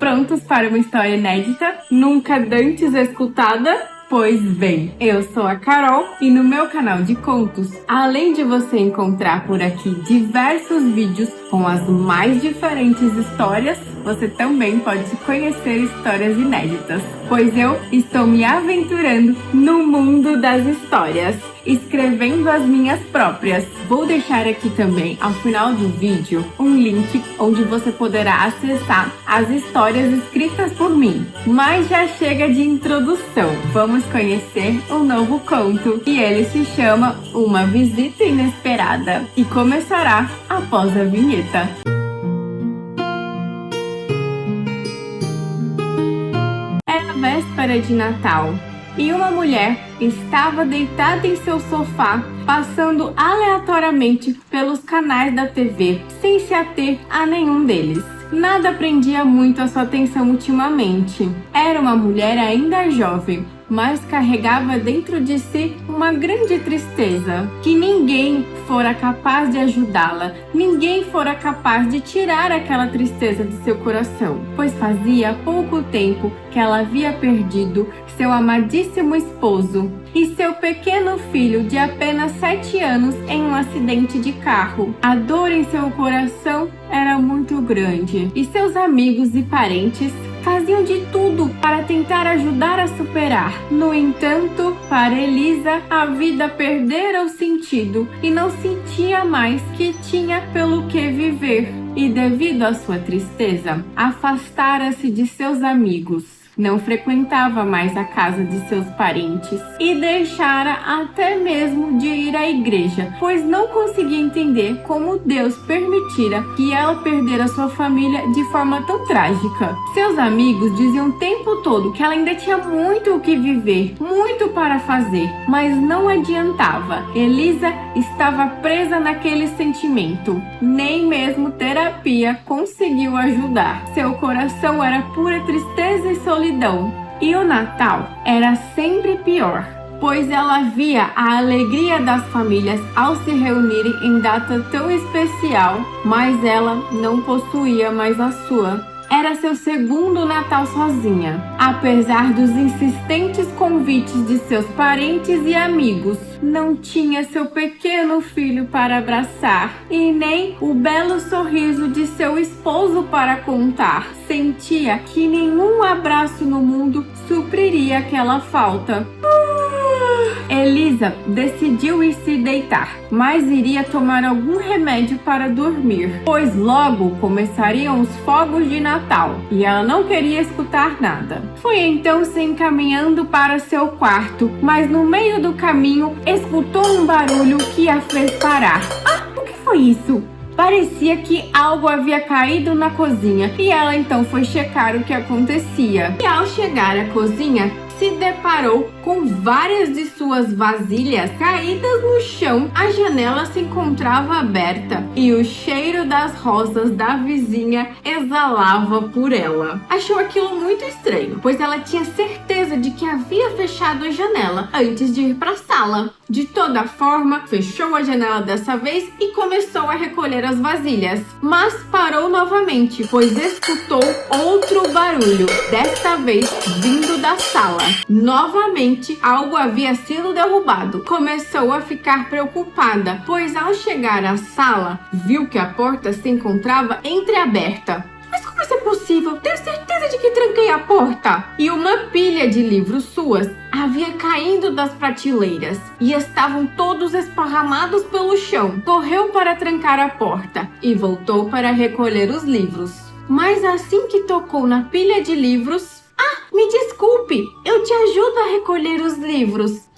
Prontos para uma história inédita, nunca antes escutada? Pois bem, eu sou a Carol e no meu canal de contos, além de você encontrar por aqui diversos vídeos com as mais diferentes histórias, você também pode conhecer histórias inéditas, pois eu estou me aventurando no mundo das histórias, escrevendo as minhas próprias. Vou deixar aqui também, ao final do vídeo, um link onde você poderá acessar as histórias escritas por mim. Mas já chega de introdução, vamos conhecer um novo conto e ele se chama Uma Visita Inesperada e começará após a vinheta. Era véspera de Natal e uma mulher estava deitada em seu sofá, passando aleatoriamente pelos canais da TV, sem se ater a nenhum deles. Nada prendia muito a sua atenção ultimamente. Era uma mulher ainda jovem, mas carregava dentro de si uma grande tristeza, que ninguém fora capaz de ajudá-la, ninguém fora capaz de tirar aquela tristeza de seu coração, pois fazia pouco tempo que ela havia perdido seu amadíssimo esposo e seu pequeno filho de apenas 7 anos em um acidente de carro. A dor em seu coração era muito grande e seus amigos e parentes faziam de tudo para tentar ajudar a superar. No entanto, para Elisa, a vida perdera o sentido e não sentia mais que tinha pelo que viver. E devido à sua tristeza, afastara-se de seus amigos. Não frequentava mais a casa de seus parentes e deixara até mesmo de ir à igreja, pois não conseguia entender como Deus permitira que ela perdera sua família de forma tão trágica. Seus amigos diziam o tempo todo que ela ainda tinha muito o que viver, muito para fazer, mas não adiantava. Elisa estava presa naquele sentimento. Nem mesmo terapia conseguiu ajudar. Seu coração era pura tristeza e solidão. E o Natal era sempre pior, pois ela via a alegria das famílias ao se reunirem em data tão especial, mas ela não possuía mais a sua. Era seu segundo Natal sozinha. Apesar dos insistentes convites de seus parentes e amigos, não tinha seu pequeno filho para abraçar e nem o belo sorriso de seu esposo para contar. Sentia que nenhum abraço no mundo supriria aquela falta. Elisa decidiu ir se deitar, mas iria tomar algum remédio para dormir, pois logo começariam os fogos de Natal e ela não queria escutar nada. Foi então se encaminhando para seu quarto, mas no meio do caminho escutou um barulho que a fez parar. O que foi isso? Parecia que algo havia caído na cozinha e ela então foi checar o que acontecia. E ao chegar à cozinha, se deparou com várias de suas vasilhas caídas no chão. A janela se encontrava aberta e o cheiro das rosas da vizinha exalava por ela. Achou aquilo muito estranho, pois ela tinha certeza de que havia fechado a janela antes de ir para a sala. De toda forma, fechou a janela dessa vez e começou a recolher as vasilhas. Mas parou novamente, pois escutou outro barulho, desta vez vindo da sala. Novamente, algo havia sido derrubado. Começou a ficar preocupada, pois ao chegar à sala, viu que a porta se encontrava entreaberta. Mas como isso é possível? Tenho certeza de que tranquei a porta. E uma pilha de livros suas havia caído das prateleiras e estavam todos esparramados pelo chão. Correu para trancar a porta e voltou para recolher os livros. Mas assim que tocou na pilha de livros... Me desculpe, eu te ajudo a recolher os livros.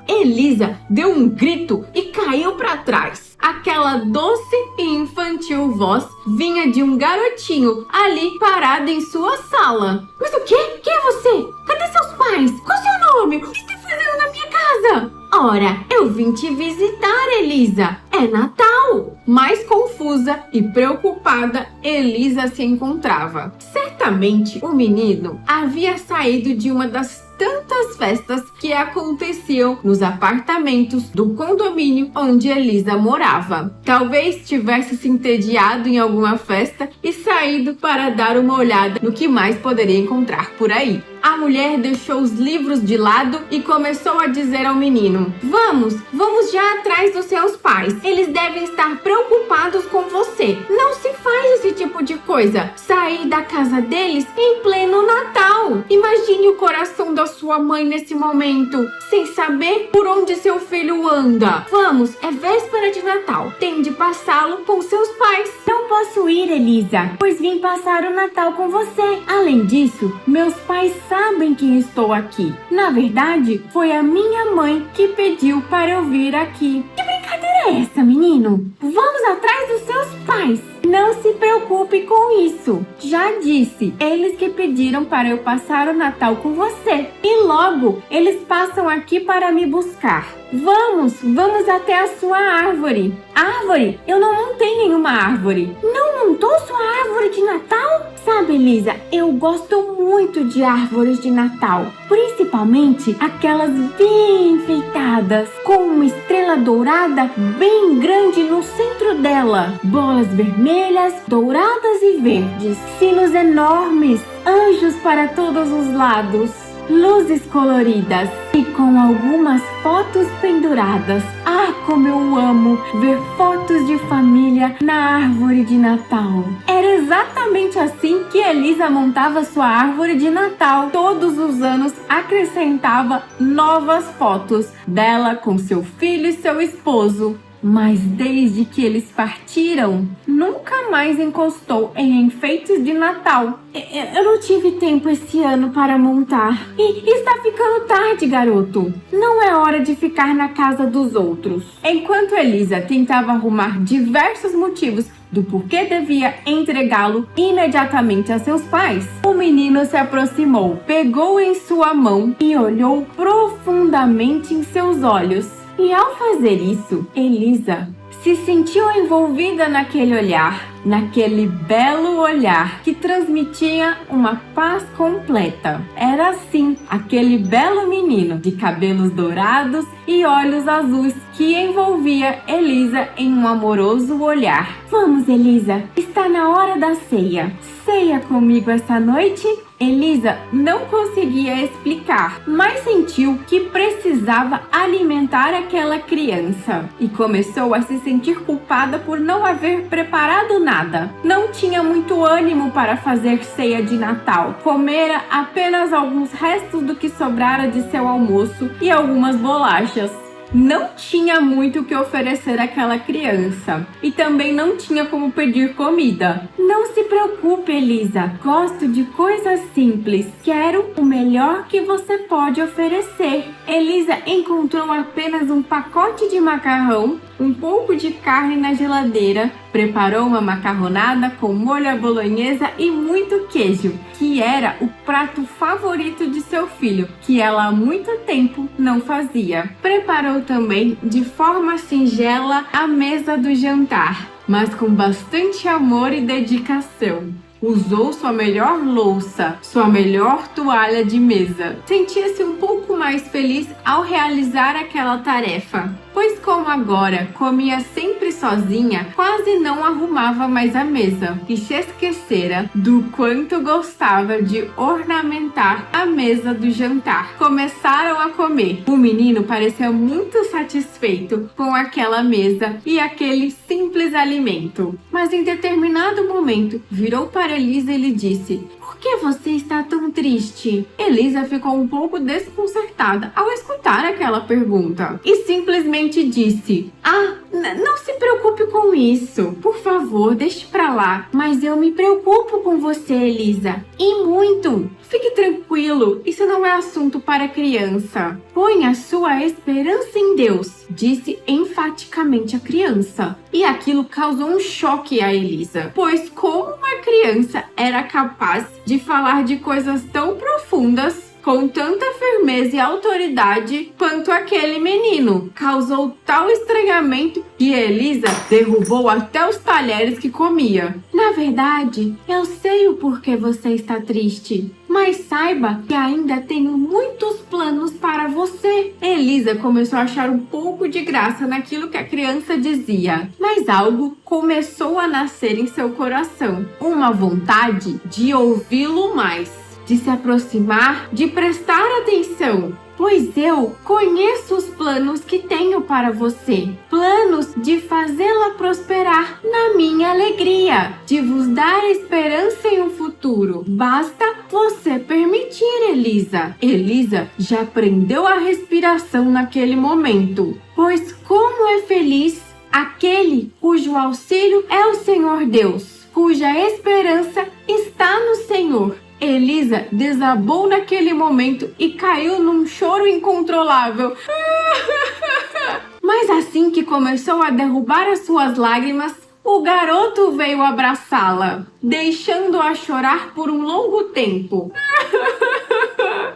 Elisa deu um grito e caiu para trás. Aquela doce e infantil voz vinha de um garotinho ali parado em sua sala. Mas o quê? Quem é você? Cadê seus pais? Qual é o seu nome? O que está fazendo na minha casa? Ora, eu vim te visitar, Elisa. É Natal. Mais confusa e preocupada, Elisa se encontrava. Certamente, o menino havia saído de uma das tantas festas que aconteciam nos apartamentos do condomínio onde Elisa morava. Talvez tivesse se entediado em alguma festa e saído para dar uma olhada no que mais poderia encontrar por aí. A mulher deixou os livros de lado e começou a dizer ao menino: Vamos já atrás dos seus pais. Eles devem estar preocupados com você. Não se faz esse tipo de coisa. Sair da casa deles em pleno Natal. Imagine o coração da sua mãe nesse momento, sem saber por onde seu filho anda. Vamos, é véspera de Natal. Tem de passá-lo com seus pais. Não posso ir, Elisa, pois vim passar o Natal com você. Além disso, meus pais sabem que estou aqui. Na verdade, foi a minha mãe que pediu para eu vir aqui. Que brincadeira é essa, menino? Vamos atrás dos seus pais. Não se preocupe com isso. Já disse, eles que pediram para eu passar o Natal com você. E logo, eles passam aqui para me buscar. Vamos até a sua árvore. Árvore? Eu não montei nenhuma árvore. Não montou sua árvore de Natal? Sabe, Elisa, eu gosto muito de árvores de Natal. Principalmente aquelas bem enfeitadas, com uma estrela dourada bem grande no centro dela. Bolas vermelhas, douradas e verdes. Sinos enormes, anjos para todos os lados. Luzes coloridas e com algumas fotos penduradas. Ah, como eu amo ver fotos de família na árvore de Natal. Era exatamente assim que Elisa montava sua árvore de Natal. Todos os anos acrescentava novas fotos dela com seu filho e seu esposo. Mas desde que eles partiram, nunca mais encostou em enfeites de Natal. Eu não tive tempo esse ano para montar. E está ficando tarde, garoto. Não é hora de ficar na casa dos outros. Enquanto Elisa tentava arrumar diversos motivos do porquê devia entregá-lo imediatamente a seus pais, o menino se aproximou, pegou em sua mão e olhou profundamente em seus olhos. E ao fazer isso, Elisa se sentiu envolvida naquele olhar, naquele belo olhar que transmitia uma paz completa. Era assim, aquele belo menino de cabelos dourados e olhos azuis que envolvia Elisa em um amoroso olhar. Vamos, Elisa, está na hora da ceia. Ceia comigo essa noite? Elisa não conseguia explicar, mas sentiu que precisava alimentar aquela criança e começou a se sentir culpada por não haver preparado nada. Não tinha muito ânimo para fazer ceia de Natal. Comera apenas alguns restos do que sobrara de seu almoço e algumas bolachas. Não tinha muito o que oferecer àquela criança e também não tinha como pedir comida. Não se preocupe, Elisa. Gosto de coisas simples. Quero o melhor que você pode oferecer. Elisa encontrou apenas um pacote de macarrão, um pouco de carne na geladeira, preparou uma macarronada com molho à bolonhesa e muito queijo, que era o prato favorito de seu filho, que ela há muito tempo não fazia. Preparou também, de forma singela, a mesa do jantar, mas com bastante amor e dedicação. Usou sua melhor louça, sua melhor toalha de mesa. Sentia-se um pouco mais feliz ao realizar aquela tarefa, pois como agora comia sempre sozinha, quase não arrumava mais a mesa e se esquecera do quanto gostava de ornamentar a mesa do jantar. Começaram a comer. O menino pareceu muito satisfeito com aquela mesa e aquele simples alimento, mas em determinado momento virou para Elisa e lhe disse: "Por que você está tão triste?" Elisa ficou um pouco desconcertada ao escutar aquela pergunta e simplesmente disse: "Não se preocupe com isso. Por favor, deixe pra lá." Mas eu me preocupo com você, Elisa. E muito. Fique tranquilo, isso não é assunto para criança. Ponha a sua esperança em Deus, disse enfaticamente a criança. E aquilo causou um choque a Elisa, pois como uma criança era capaz de falar de coisas tão profundas com tanta firmeza e autoridade quanto aquele menino? Causou tal estranhamento que Elisa derrubou até os talheres que comia. Na verdade, eu sei o porquê você está triste. mas saiba que ainda tenho muitos planos para você. Elisa começou a achar um pouco de graça naquilo que a criança dizia, mas algo começou a nascer em seu coração, uma vontade de ouvi-lo mais, de se aproximar, de prestar atenção. Pois eu conheço os planos que tenho para você. Planos de fazê-la prosperar na minha alegria, de vos dar esperança em um futuro. Basta você permitir, Elisa. Elisa já prendeu a respiração naquele momento. Pois como é feliz aquele cujo auxílio é o Senhor Deus, cuja esperança está no Senhor. Elisa desabou naquele momento e caiu num choro incontrolável. Mas assim que começou a derrubar as suas lágrimas, o garoto veio abraçá-la, deixando-a chorar por um longo tempo.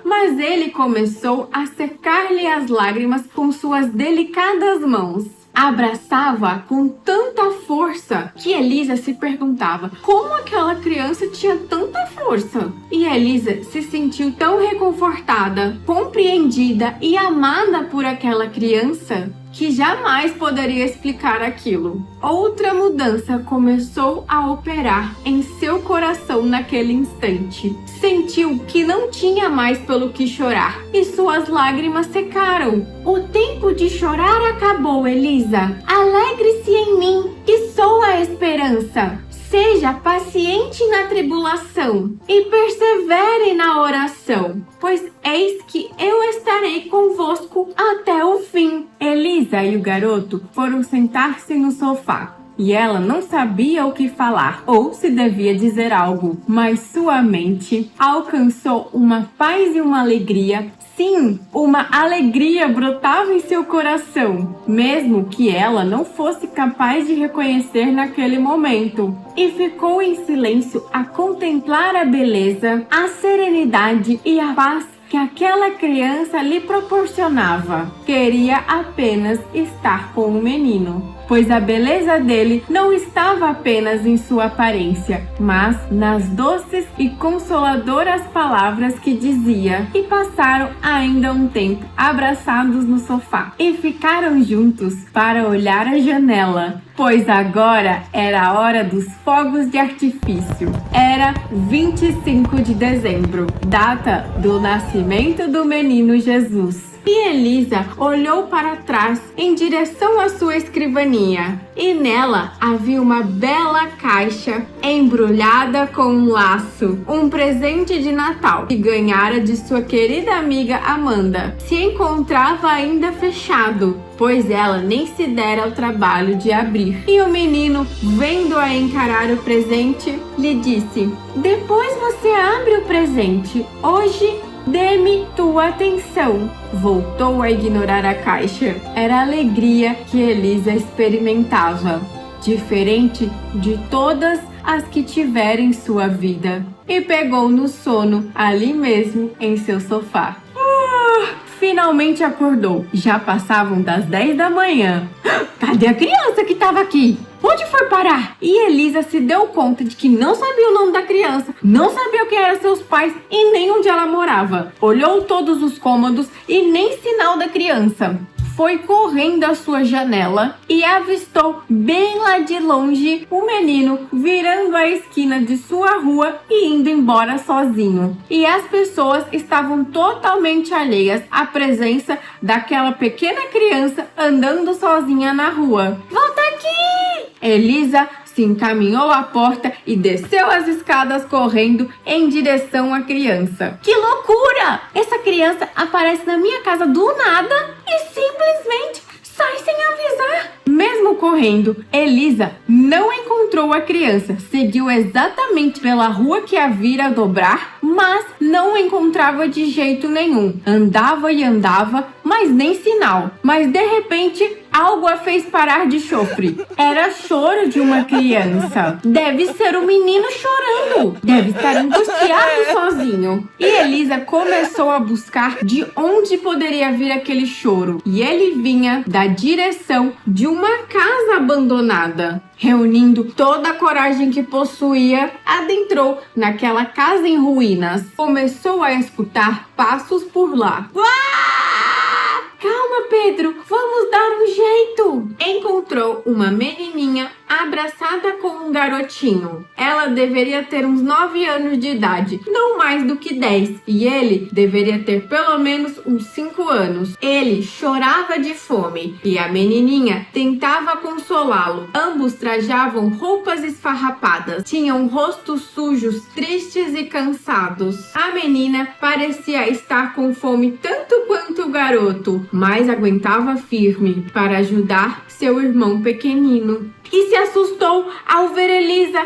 Mas ele começou a secar-lhe as lágrimas com suas delicadas mãos. Abraçava-a com tanta força que Elisa se perguntava como aquela criança tinha tanta força. E Elisa se sentiu tão reconfortada, compreendida e amada por aquela criança que jamais poderia explicar aquilo. Outra mudança começou a operar em seu coração naquele instante. Sentiu que não tinha mais pelo que chorar e suas lágrimas secaram. O tempo de chorar acabou, Elisa. Alegre-se em mim, que sou a esperança. Seja paciente na tribulação e persevere na oração, pois eis que eu estarei convosco até o fim. Elisa e o garoto foram sentar-se no sofá. E ela não sabia o que falar ou se devia dizer algo, mas sua mente alcançou uma paz e uma alegria. Sim, uma alegria brotava em seu coração, mesmo que ela não fosse capaz de reconhecer naquele momento. E ficou em silêncio a contemplar a beleza, a serenidade e a paz que aquela criança lhe proporcionava. Queria apenas estar com o menino, pois a beleza dele não estava apenas em sua aparência, mas nas doces e consoladoras palavras que dizia. E passaram ainda um tempo abraçados no sofá e ficaram juntos para olhar a janela, pois agora era a hora dos fogos de artifício. Era 25 de dezembro, data do nascimento do menino Jesus. E Elisa olhou para trás em direção à sua escrivaninha, e nela havia uma bela caixa embrulhada com um laço, um presente de Natal que ganhara de sua querida amiga Amanda. Se encontrava ainda fechado, pois ela nem se dera ao trabalho de abrir. E o menino, vendo-a encarar o presente, lhe disse: "Depois você abre o presente. Hoje dê-me tua atenção." Voltou a ignorar a caixa. Era a alegria que Elisa experimentava, diferente de todas as que tivera em sua vida. E pegou no sono ali mesmo em seu sofá. Finalmente acordou. Já passavam das 10 da manhã. Cadê a criança que estava aqui? Onde foi parar? E Elisa se deu conta de que não sabia o nome da criança, não sabia quem eram seus pais e nem onde ela morava. Olhou todos os cômodos e nem sinal da criança. Foi correndo à sua janela e avistou bem lá de longe o menino virando a esquina de sua rua e indo embora sozinho. E as pessoas estavam totalmente alheias à presença daquela pequena criança andando sozinha na rua. "Volta aqui!" Elisa se encaminhou à porta e desceu as escadas correndo em direção à criança. Que loucura! Essa criança aparece na minha casa do nada e simplesmente sai sem avisar. Mesmo correndo, Elisa não encontrou a criança. Seguiu exatamente pela rua que a vira dobrar, mas não encontrava de jeito nenhum. Andava e andava, mas nem sinal. Mas de repente, algo a fez parar de chofre. Era choro de uma criança. Deve ser o menino chorando. Deve estar angustiado sozinho. sozinho. E Elisa começou a buscar de onde poderia vir aquele choro. E ele vinha da direção de uma casa abandonada. Reunindo toda a coragem que possuía, adentrou naquela casa em ruínas. Começou a escutar passos por lá. Calma, Pedro, vamos dar um jeito. Encontrou uma menininha abraçada com um garotinho. Ela deveria ter uns 9 anos de idade, não mais do que 10, e ele deveria ter pelo menos uns 5 anos. Ele chorava de fome e a menininha tentava consolá-lo. Ambos trajavam roupas esfarrapadas, tinham rostos sujos, tristes e cansados. A menina parecia estar com fome tanto quanto o garoto, mas aguentava firme para ajudar seu irmão pequenino. E se assustou ao ver Elisa.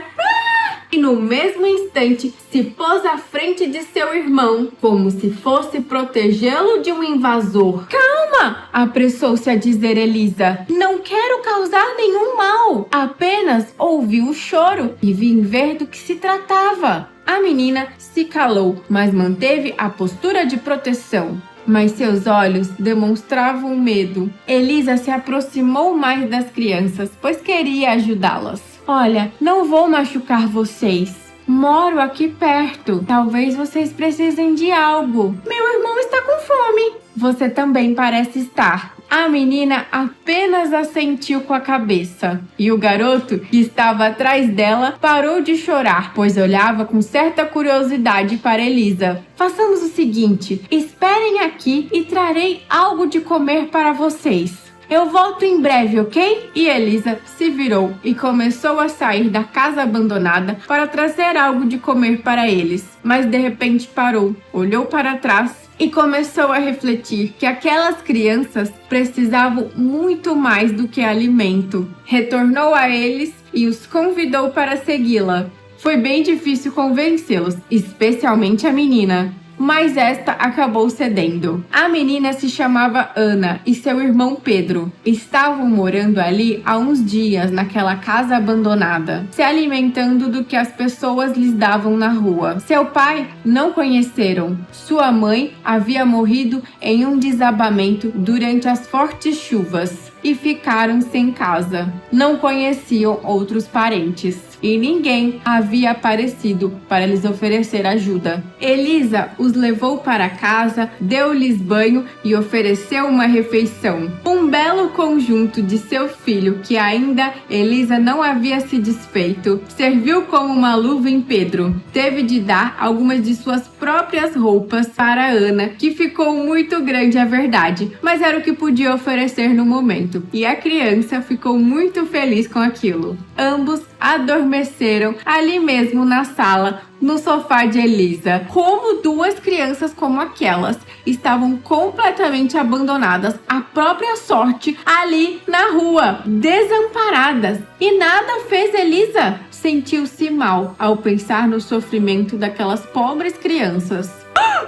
E no mesmo instante se pôs à frente de seu irmão, como se fosse protegê-lo de um invasor. Calma! Apressou-se a dizer Elisa. Não quero causar nenhum mal. Apenas ouvi o choro e vim ver do que se tratava. A menina se calou, mas manteve a postura de proteção. Mas seus olhos demonstravam medo. Elisa se aproximou mais das crianças, pois queria ajudá-las. Olha, não vou machucar vocês. Moro aqui perto. Talvez vocês precisem de algo. Meu irmão está com fome. Você também parece estar. A menina apenas assentiu com a cabeça. E o garoto, que estava atrás dela, parou de chorar, pois olhava com certa curiosidade para Elisa. Façamos o seguinte, esperem aqui e trarei algo de comer para vocês. Eu volto em breve, ok? E Elisa se virou e começou a sair da casa abandonada para trazer algo de comer para eles. Mas de repente parou, olhou para trás e começou a refletir que aquelas crianças precisavam muito mais do que alimento. Retornou a eles e os convidou para segui-la. Foi bem difícil convencê-los, especialmente a menina. Mas esta acabou cedendo. A menina se chamava Ana e seu irmão Pedro. Estavam morando ali há uns dias naquela casa abandonada, se alimentando do que as pessoas lhes davam na rua. Seu pai não conheceram. Sua mãe havia morrido em um desabamento durante as fortes chuvas e ficaram sem casa. Não conheciam outros parentes. E ninguém havia aparecido para lhes oferecer ajuda. Elisa os levou para casa, deu-lhes banho e ofereceu uma refeição. Um belo conjunto de seu filho, que ainda Elisa não havia se desfeito, serviu como uma luva em Pedro. Teve de dar algumas de suas próprias roupas para Ana, que ficou muito grande, a verdade, mas era o que podia oferecer no momento. E a criança ficou muito feliz com aquilo. Ambos adormeceram ali mesmo na sala, no sofá de Elisa. Como duas crianças como aquelas estavam completamente abandonadas à própria sorte ali na rua, desamparadas. E nada fez Elisa. Sentiu-se mal ao pensar no sofrimento daquelas pobres crianças.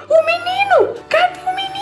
O menino! Cadê o menino?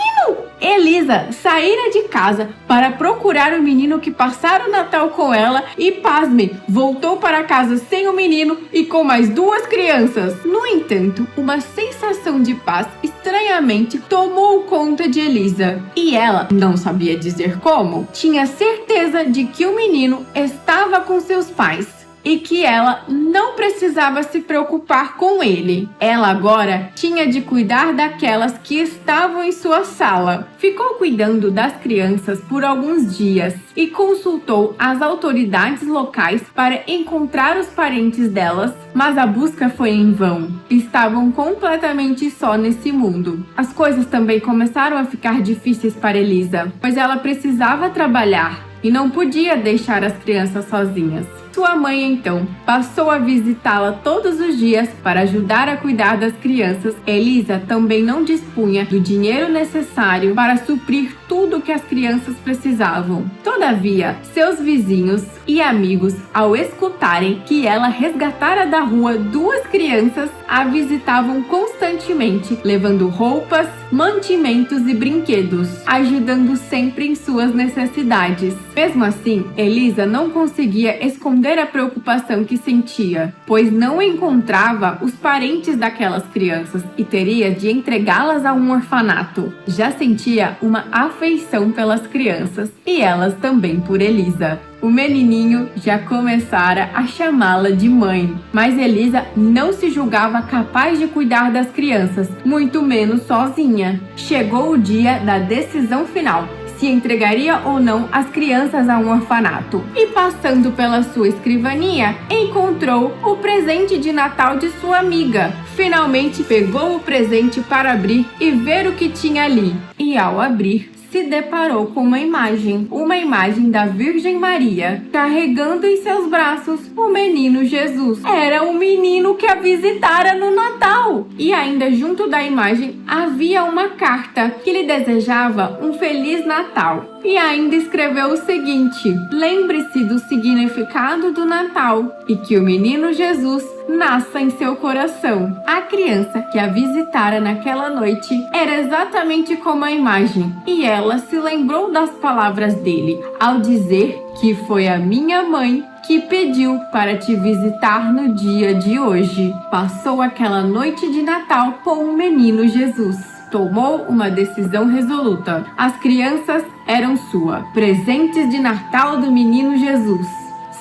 Elisa saíra de casa para procurar o menino que passara o Natal com ela e, pasme, voltou para casa sem o menino e com mais duas crianças. No entanto, uma sensação de paz estranhamente tomou conta de Elisa. E ela, não sabia dizer como, tinha certeza de que o menino estava com seus pais e que ela não precisava se preocupar com ele. Ela agora tinha de cuidar daquelas que estavam em sua sala. Ficou cuidando das crianças por alguns dias e consultou as autoridades locais para encontrar os parentes delas, mas a busca foi em vão. Estavam completamente só nesse mundo. As coisas também começaram a ficar difíceis para Elisa, pois ela precisava trabalhar e não podia deixar as crianças sozinhas. Sua mãe, então, passou a visitá-la todos os dias para ajudar a cuidar das crianças. Elisa também não dispunha do dinheiro necessário para suprir tudo o que as crianças precisavam. Todavia, seus vizinhos e amigos, ao escutarem que ela resgatara da rua duas crianças, a visitavam constantemente, levando roupas, mantimentos e brinquedos, ajudando sempre em suas necessidades. Mesmo assim, Elisa não conseguia esconder esconder a preocupação que sentia, pois não encontrava os parentes daquelas crianças e teria de entregá-las a um orfanato. Já sentia uma afeição pelas crianças e elas também por Elisa. O menininho já começara a chamá-la de mãe, mas Elisa não se julgava capaz de cuidar das crianças, muito menos sozinha. Chegou o dia da decisão final, se entregaria ou não as crianças a um orfanato. E passando pela sua escrivaninha, encontrou o presente de Natal de sua amiga. Finalmente pegou o presente para abrir e ver o que tinha ali. E ao abrir, se deparou com uma imagem da Virgem Maria, carregando em seus braços o menino Jesus. Era o menino que a visitara no Natal. E ainda junto da imagem havia uma carta que lhe desejava um Feliz Natal. E ainda escreveu o seguinte: lembre-se do significado do Natal e que o menino Jesus nasça em seu coração. A criança que a visitara naquela noite era exatamente como a imagem, e ela se lembrou das palavras dele ao dizer que foi a minha mãe que pediu para te visitar no dia de hoje. Passou aquela noite de Natal com o menino Jesus. Tomou uma decisão resoluta. As crianças eram sua, presentes de Natal do menino Jesus.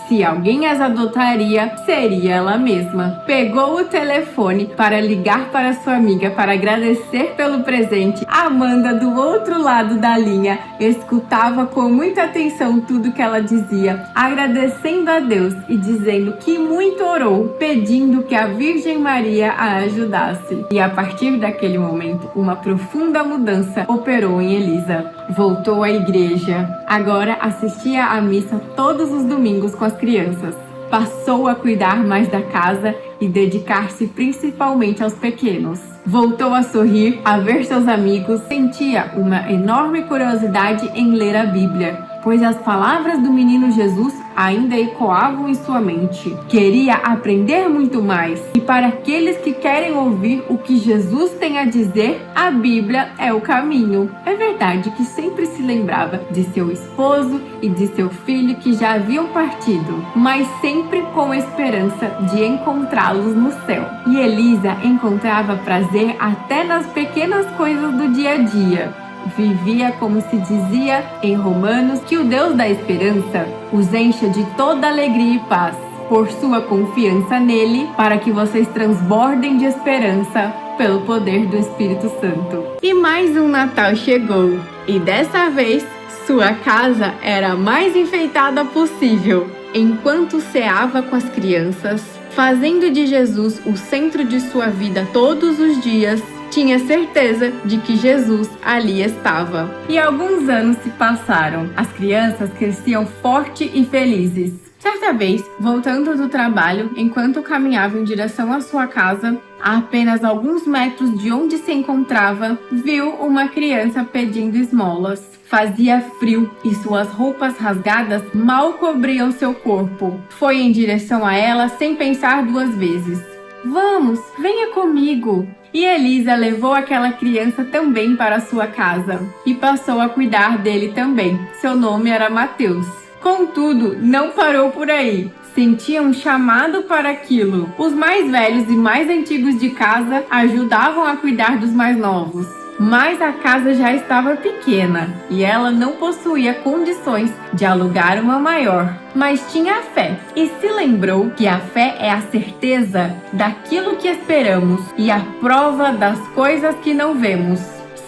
Se alguém as adotaria, seria ela mesma. Pegou o telefone para ligar para sua amiga para agradecer pelo presente. Amanda, do outro lado da linha, escutava com muita atenção tudo que ela dizia, agradecendo a Deus e dizendo que muito orou, pedindo que a Virgem Maria a ajudasse. E a partir daquele momento, uma profunda mudança operou em Elisa. Voltou à igreja. Agora assistia à missa todos os domingos com as crianças. Passou a cuidar mais da casa e dedicar-se principalmente aos pequenos. Voltou a sorrir, a ver seus amigos, sentia uma enorme curiosidade em ler a Bíblia, pois as palavras do menino Jesus ainda ecoavam em sua mente. Queria aprender muito mais. E para aqueles que querem ouvir o que Jesus tem a dizer, a Bíblia é o caminho. É verdade que sempre se lembrava de seu esposo e de seu filho que já haviam partido, mas sempre com esperança de encontrá-los no céu. E Elisa encontrava prazer até nas pequenas coisas do dia a dia. Vivia como se dizia em Romanos, que o Deus da esperança os encha de toda alegria e paz, por sua confiança nele, para que vocês transbordem de esperança pelo poder do Espírito Santo. E mais um Natal chegou, e dessa vez sua casa era a mais enfeitada possível. Enquanto ceava com as crianças, fazendo de Jesus o centro de sua vida todos os dias, tinha certeza de que Jesus ali estava. E alguns anos se passaram. As crianças cresciam fortes e felizes. Certa vez, voltando do trabalho, enquanto caminhava em direção à sua casa, a apenas alguns metros de onde se encontrava, viu uma criança pedindo esmolas. Fazia frio e suas roupas rasgadas mal cobriam seu corpo. Foi em direção a ela sem pensar duas vezes. Vamos, venha comigo. E Elisa levou aquela criança também para sua casa e passou a cuidar dele também. Seu nome era Mateus. Contudo, não parou por aí. Sentia um chamado para aquilo. Os mais velhos e mais antigos de casa ajudavam a cuidar dos mais novos. Mas a casa já estava pequena e ela não possuía condições de alugar uma maior, mas tinha a fé e se lembrou que a fé é a certeza daquilo que esperamos e a prova das coisas que não vemos.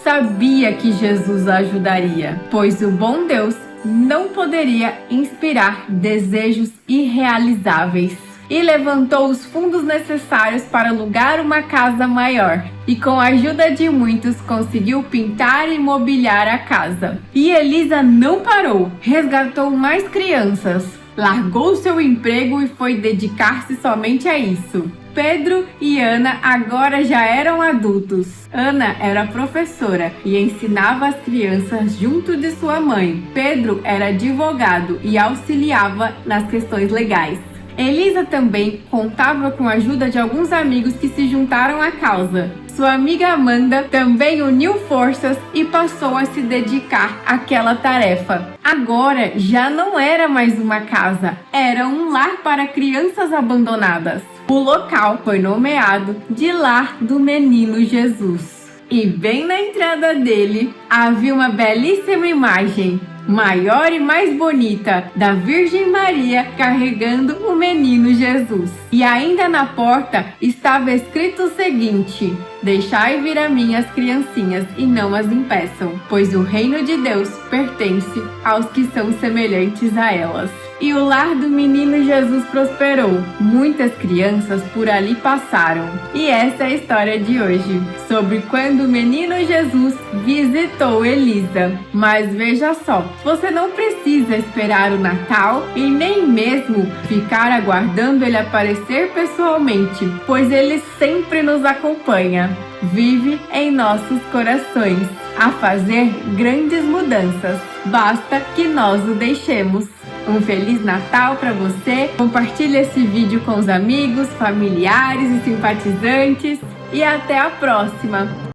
Sabia que Jesus a ajudaria, pois o bom Deus não poderia inspirar desejos irrealizáveis. E levantou os fundos necessários para alugar uma casa maior. E com a ajuda de muitos, conseguiu pintar e mobiliar a casa. E Elisa não parou, resgatou mais crianças, largou seu emprego e foi dedicar-se somente a isso. Pedro e Ana agora já eram adultos. Ana era professora e ensinava as crianças junto de sua mãe. Pedro era advogado e auxiliava nas questões legais. Elisa também contava com a ajuda de alguns amigos que se juntaram à causa. Sua amiga Amanda também uniu forças e passou a se dedicar àquela tarefa. Agora já não era mais uma casa, era um lar para crianças abandonadas. O local foi nomeado de Lar do Menino Jesus. E bem na entrada dele havia uma belíssima imagem, maior e mais bonita, da Virgem Maria carregando o menino Jesus. E ainda na porta estava escrito o seguinte: deixai vir a mim as criancinhas e não as impeçam, pois o reino de Deus pertence aos que são semelhantes a elas. E o lar do menino Jesus prosperou. Muitas crianças por ali passaram. E essa é a história de hoje, sobre quando o menino Jesus visitou Elisa. Mas veja só, você não precisa esperar o Natal e nem mesmo ficar aguardando ele aparecer pessoalmente, pois ele sempre nos acompanha. Vive em nossos corações a fazer grandes mudanças. Basta que nós o deixemos. Um Feliz Natal para você. Compartilhe esse vídeo com os amigos, familiares e simpatizantes. E até a próxima!